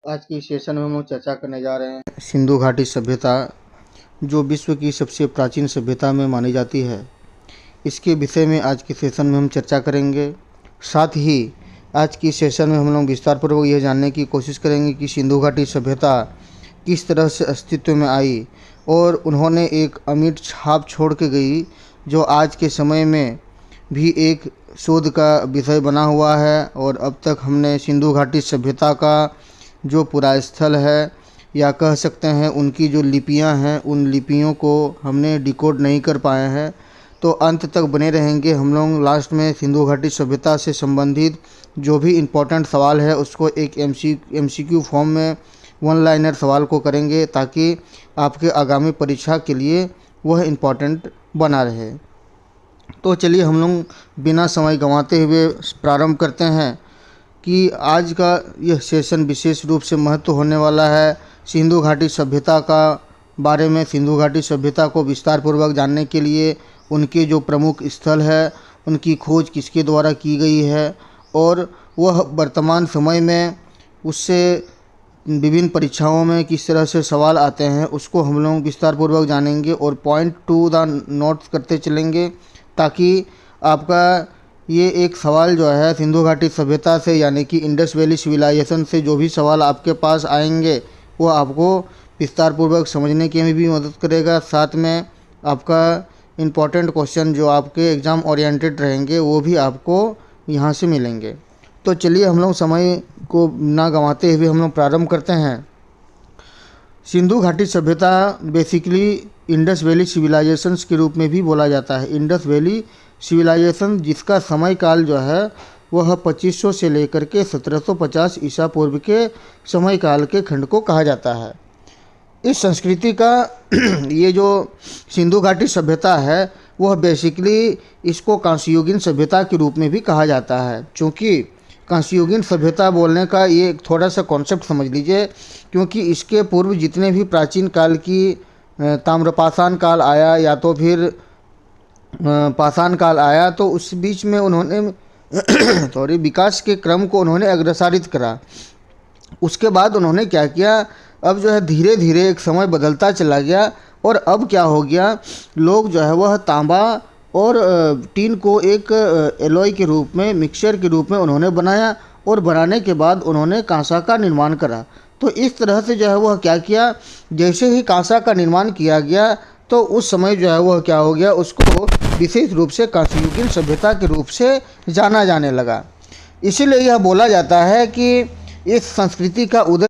आज की सेशन में हम लोग चर्चा करने जा रहे हैं सिंधु घाटी सभ्यता, जो विश्व की सबसे प्राचीन सभ्यता में मानी जाती है। इसके विषय में आज के सेशन में हम चर्चा करेंगे। साथ ही आज की सेशन में हम लोग विस्तारपूर्वक यह जानने की कोशिश करेंगे कि सिंधु घाटी सभ्यता किस तरह से अस्तित्व में आई और उन्होंने एक अमिट छाप छोड़ के गई, जो आज के समय में भी एक शोध का विषय बना हुआ है। और अब तक हमने सिंधु घाटी सभ्यता का जो पुरास्थल है, या कह सकते हैं उनकी जो लिपियां हैं, उन लिपियों को हमने डिकोड नहीं कर पाए हैं। तो अंत तक बने रहेंगे। हम लोग लास्ट में सिंधु घाटी सभ्यता से संबंधित जो भी इम्पोर्टेंट सवाल है उसको एक एमसीक्यू फॉर्म में वन लाइनर सवाल को करेंगे, ताकि आपके आगामी परीक्षा के लिए वह इम्पोर्टेंट बना रहे। तो चलिए हम लोग बिना समय गंवाते हुए प्रारंभ करते हैं कि आज का यह सेशन विशेष रूप से महत्व होने वाला है सिंधु घाटी सभ्यता का बारे में। सिंधु घाटी सभ्यता को विस्तार पूर्वक जानने के लिए उनके जो प्रमुख स्थल है, उनकी खोज किसके द्वारा की गई है और वह वर्तमान समय में उससे विभिन्न परीक्षाओं में किस तरह से सवाल आते हैं, उसको हम लोग विस्तार पूर्वक जानेंगे और पॉइंट टू द नोट करते चलेंगे, ताकि आपका ये एक सवाल जो है सिंधु घाटी सभ्यता से, यानी कि इंडस वैली सिविलाइजेशन से जो भी सवाल आपके पास आएंगे वो आपको विस्तार पूर्वक समझने के में भी मदद करेगा। साथ में आपका इम्पोर्टेंट क्वेश्चन जो आपके एग्ज़ाम ओरिएंटेड रहेंगे वो भी आपको यहाँ से मिलेंगे। तो चलिए हम लोग समय को ना गंवाते हुए हम लोग प्रारंभ करते हैं। सिंधु घाटी सभ्यता बेसिकली इंडस वैली सिविलाइजेशंस के रूप में भी बोला जाता है। इंडस वैली सिविलाइजेशन, जिसका समय काल जो है वह 2500 से लेकर के 1750 ईसा पूर्व के समय काल के खंड को कहा जाता है। इस संस्कृति का ये जो सिंधु घाटी सभ्यता है वह बेसिकली इसको कांस्ययुगीन सभ्यता के रूप में भी कहा जाता है। क्योंकि कांस्ययुगीन सभ्यता बोलने का ये थोड़ा सा कॉन्सेप्ट समझ लीजिए, क्योंकि इसके पूर्व जितने भी प्राचीन काल की ताम्रपाषाण काल आया या तो फिर पाषाण काल आया, तो उस बीच में उन्होंने विकास के क्रम को उन्होंने अग्रसारित करा। उसके बाद उन्होंने क्या किया, अब जो है धीरे धीरे एक समय बदलता चला गया और अब क्या हो गया, लोग जो है वह तांबा और टीन को एक एलॉय के रूप में, मिक्सचर के रूप में उन्होंने बनाया और बनाने के बाद उन्होंने कांसा का निर्माण करा। तो इस तरह से जो है वह क्या किया, जैसे ही कांसा का निर्माण किया गया तो उस समय जो है वह क्या हो गया, उसको विशेष रूप से कांस्ययुगीन सभ्यता के रूप से जाना जाने लगा। इसीलिए यह बोला जाता है कि इस संस्कृति का उदय